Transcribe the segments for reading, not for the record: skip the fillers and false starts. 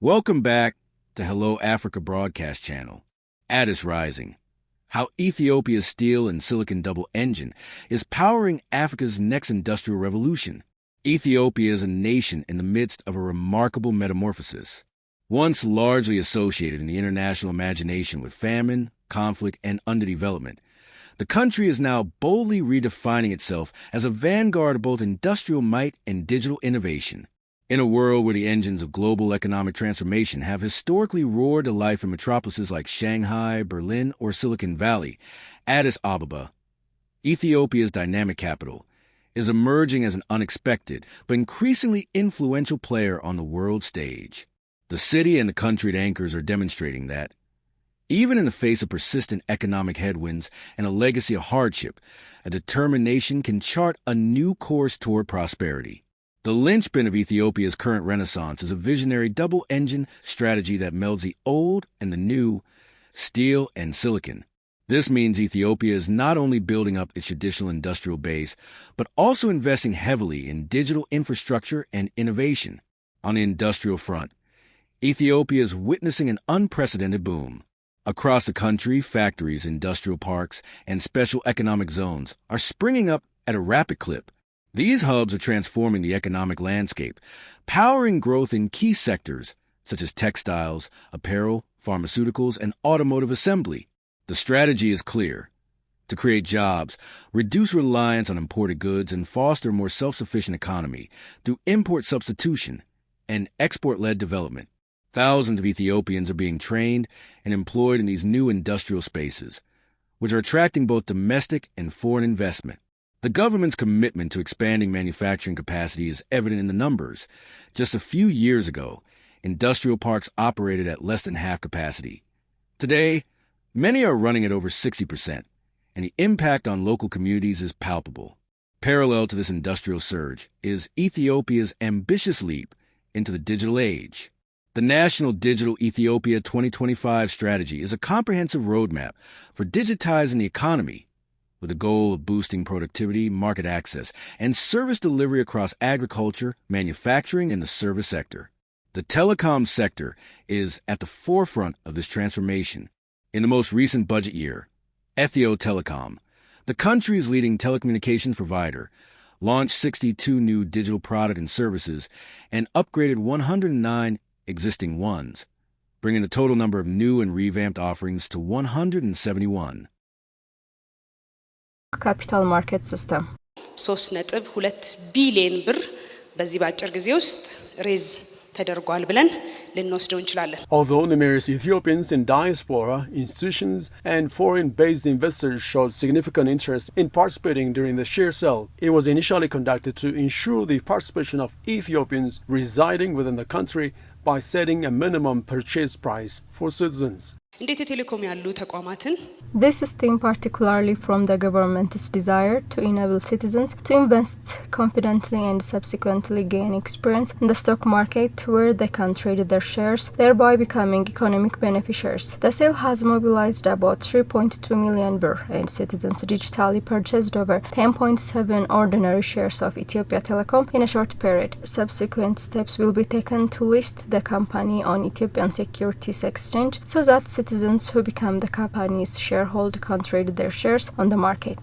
Welcome back to Hello Africa broadcast channel, Addis Rising. How Ethiopia's steel and silicon double engine is powering Africa's next industrial revolution. Ethiopia is a nation in the midst of a remarkable metamorphosis. Once largely associated in the international imagination with famine, conflict, and underdevelopment, the country is now boldly redefining itself as a vanguard of both industrial might and digital innovation. In a world where the engines of global economic transformation have historically roared to life in metropolises like Shanghai, Berlin, or Silicon Valley, Addis Ababa, Ethiopia's dynamic capital, is emerging as an unexpected but increasingly influential player on the world stage. The city and the country it anchors are demonstrating that, even in the face of persistent economic headwinds and a legacy of hardship, a determined nation can chart a new course toward prosperity. The linchpin of Ethiopia's current renaissance is a visionary double-engine strategy that melds the old and the new, steel and silicon. This means Ethiopia is not only building up its traditional industrial base, but also investing heavily in digital infrastructure and innovation. On the industrial front, Ethiopia is witnessing an unprecedented boom. Across the country, factories, industrial parks, and special economic zones are springing up at a rapid clip. These hubs are transforming the economic landscape, powering growth in key sectors such as textiles, apparel, pharmaceuticals, and automotive assembly. The strategy is clear: to create jobs, reduce reliance on imported goods, and foster a more self-sufficient economy through import substitution and export-led development. Thousands of Ethiopians are being trained and employed in these new industrial spaces, which are attracting both domestic and foreign investment. The government's commitment to expanding manufacturing capacity is evident in the numbers. Just a few years ago, industrial parks operated at less than half capacity. Today, many are running at over 60%, and the impact on local communities is palpable. Parallel to this industrial surge is Ethiopia's ambitious leap into the digital age. The National Digital Ethiopia 2025 strategy is a comprehensive roadmap for digitizing the economy, with the goal of boosting productivity, market access, and service delivery across agriculture, manufacturing, and the service sector. The telecom sector is at the forefront of this transformation. In the most recent budget year, Ethio Telecom, the country's leading telecommunications provider, launched 62 new digital products and services and upgraded 109 existing ones, bringing the total number of new and revamped offerings to 171. Capital market system 3.2 ቢሊዮን ብር በዚህ ባጭር ጊዜ ውስጥ ሬዝ ተደርጓል ብለን ልንወስደው እንችላለን. Although numerous Ethiopians in diaspora, institutions, and foreign-based investors showed significant interest in participating during the share sale, it was initially conducted to ensure the participation of Ethiopians residing within the country by setting a minimum purchase price for citizens. እንዴት ቴሌኮም ያሉ ተቋማትን This stemmed particularly from the government's desire to enable citizens to invest confidently and subsequently gain experience in the stock market where they can trade their shares, thereby becoming economic beneficiaries. The sale has mobilized about 3.2 million birr, and citizens digitally purchased over 10.7 ordinary shares of Ethiopia Telecom in a short period. Subsequent steps will be taken to list the company on Ethiopian Securities Exchange so that citizens who become the company's shareholder can trade their shares on the market.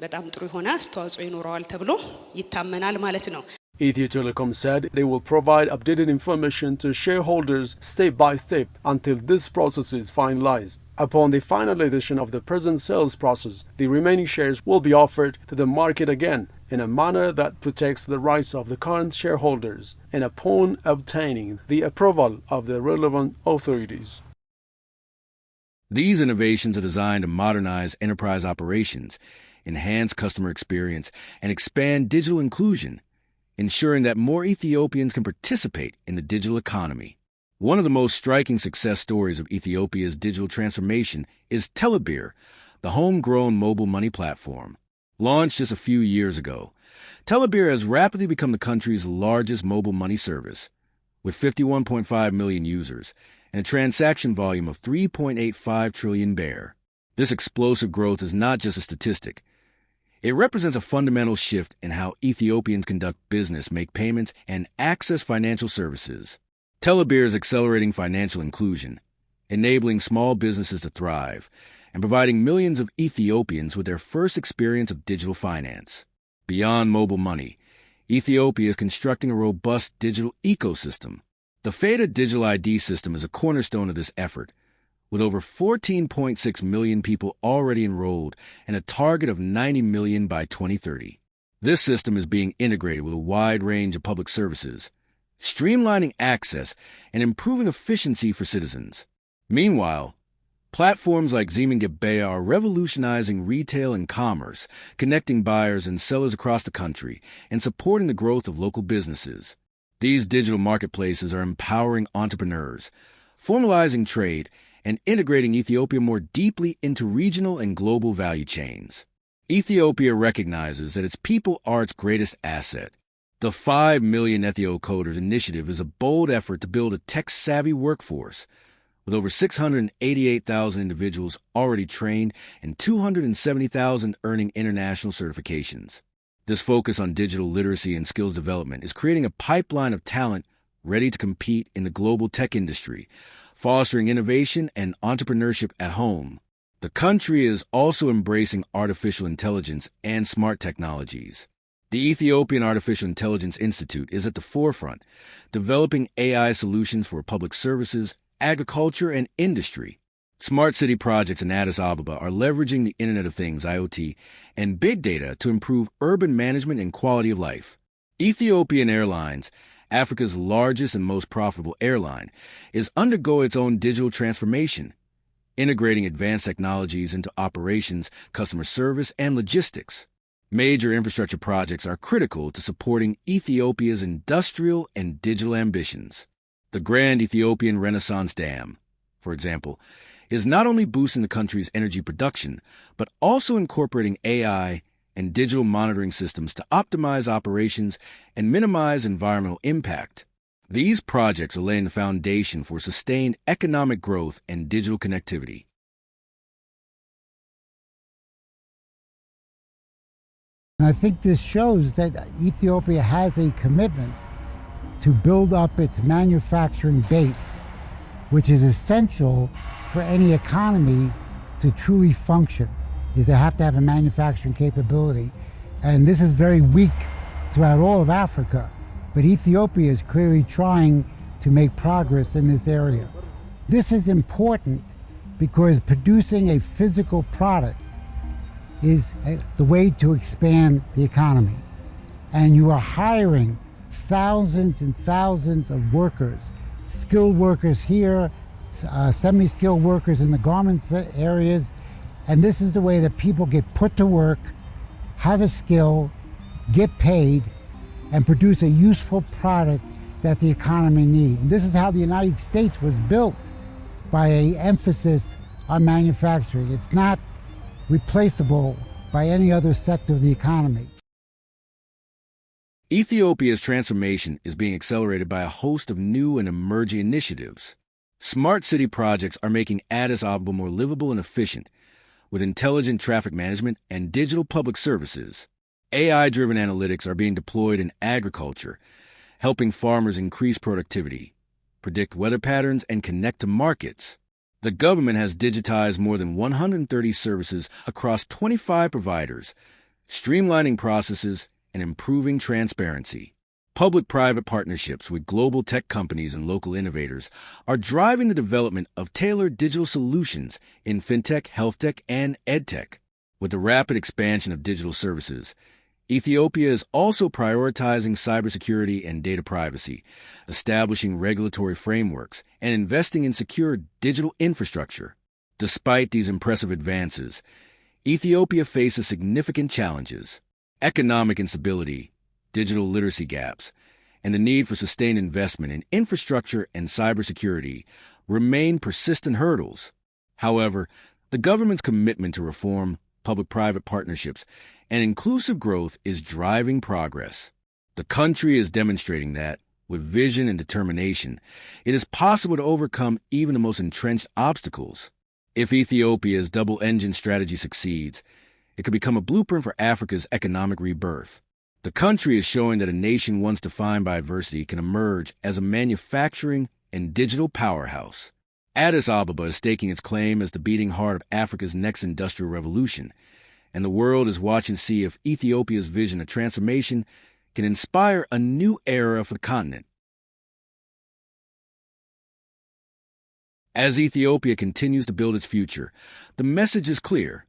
በጣም ጥሩ ሆነ አስተዋጽኦ ይኖረዋል ተብሎ ይታመናል ማለት ነው. Ethio Telecom said they will provide updated information to shareholders step by step until this process is finalized. Upon the finalization of the present sales process, the remaining shares will be offered to the market again in a manner that protects the rights of the current shareholders and upon obtaining the approval of the relevant authorities. These innovations are designed to modernize enterprise operations, enhance customer experience, and expand digital inclusion, ensuring that more Ethiopians can participate in the digital economy. One of the most striking success stories of Ethiopia's digital transformation is Telebir, the homegrown mobile money platform. Launched just a few years ago, Telebir has rapidly become the country's largest mobile money service, with 51.5 million users and a transaction volume of 3.85 trillion birr. This explosive growth is not just a statistic. It represents a fundamental shift in how Ethiopians conduct business, make payments, and access financial services. Telebir is accelerating financial inclusion, enabling small businesses to thrive, and providing millions of Ethiopians with their first experience of digital finance. Beyond mobile money, Ethiopia is constructing a robust digital ecosystem. The FADA digital ID system is a cornerstone of this effort, with over 14.6 million people already enrolled and a target of 90 million by 2030. This system is being integrated with a wide range of public services, streamlining access and improving efficiency for citizens. Meanwhile, platforms like Ababa are revolutionizing retail and commerce, connecting buyers and sellers across the country and supporting the growth of local businesses. These digital marketplaces are empowering entrepreneurs, formalizing trade, and integrating Ethiopia more deeply into regional and global value chains. Ethiopia recognizes that its people are its greatest asset. The 5 Million Ethio Coders initiative is a bold effort to build a tech-savvy workforce, with over 688,000 individuals already trained and 270,000 earning international certifications. This focus on digital literacy and skills development is creating a pipeline of talent ready to compete in the global tech industry, fostering innovation and entrepreneurship at home. The country is also embracing artificial intelligence and smart technologies. The Ethiopian Artificial Intelligence Institute is at the forefront, developing AI solutions for public services, agriculture, and industry. Smart city projects in Addis Ababa are leveraging the Internet of Things, IoT, and big data to improve urban management and quality of life. Ethiopian Airlines, Africa's largest and most profitable airline, is undergoing its own digital transformation, integrating advanced technologies into operations, customer service, and logistics. Major infrastructure projects are critical to supporting Ethiopia's industrial and digital ambitions. The Grand Ethiopian Renaissance Dam, for example, is not only boosting the country's energy production, but also incorporating AI and digital monitoring systems to optimize operations and minimize environmental impact. These projects are laying the foundation for sustained economic growth and digital connectivity. And I think this shows that Ethiopia has a commitment to build up its manufacturing base, which is essential for any economy to truly function, is they have to have a manufacturing capability. And this is very weak throughout all of Africa, but Ethiopia is clearly trying to make progress in this area. This is important because producing a physical product is the way to expand the economy. And you are hiring thousands and thousands of workers, skilled workers here, semi-skilled workers in the garments areas, and this is the way that people get put to work, have a skill, get paid, and produce a useful product that the economy needs. This is how the United States was built, by an emphasis on manufacturing. It's not replaceable by any other sector of the economy. Ethiopia's transformation is being accelerated by a host of new and emerging initiatives. Smart city projects are making Addis Ababa more livable and efficient, with intelligent traffic management and digital public services. AI-driven analytics are being deployed in agriculture, helping farmers increase productivity, predict weather patterns, and connect to markets. The government has digitized more than 130 services across 25 providers, streamlining processes and improving transparency. Public-private partnerships with global tech companies and local innovators are driving the development of tailored digital solutions in fintech, health tech, and edtech. With the rapid expansion of digital services, Ethiopia is also prioritizing cybersecurity and data privacy, establishing regulatory frameworks, and investing in secure digital infrastructure. Despite these impressive advances, Ethiopia faces significant challenges. Economic instability, digital literacy gaps, and the need for sustained investment in infrastructure and cybersecurity remain persistent hurdles. However, the government's commitment to reform, public-private partnerships, and inclusive growth is driving progress. The country is demonstrating that, with vision and determination, it is possible to overcome even the most entrenched obstacles. If Ethiopia's double-engine strategy succeeds, it could become a blueprint for Africa's economic rebirth. The country is showing that a nation once defined by adversity can emerge as a manufacturing and digital powerhouse. Addis Ababa is staking its claim as the beating heart of Africa's next industrial revolution, and the world is watching to see if Ethiopia's vision of transformation can inspire a new era for the continent. As Ethiopia continues to build its future, the message is clear.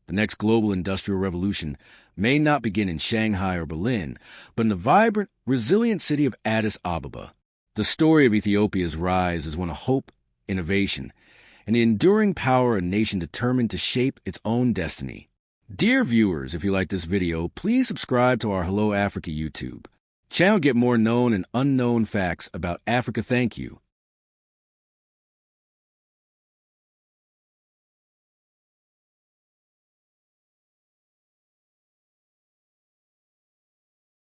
The next global industrial revolution may not begin in Shanghai or Berlin, but in the vibrant, resilient city of Addis Ababa. The story of Ethiopia's rise is one of hope, innovation, and the enduring power of a nation determined to shape its own destiny. Dear viewers, if you like this video, please subscribe to our Hello Africa YouTube channel. Get more known and unknown facts about Africa. Thank you.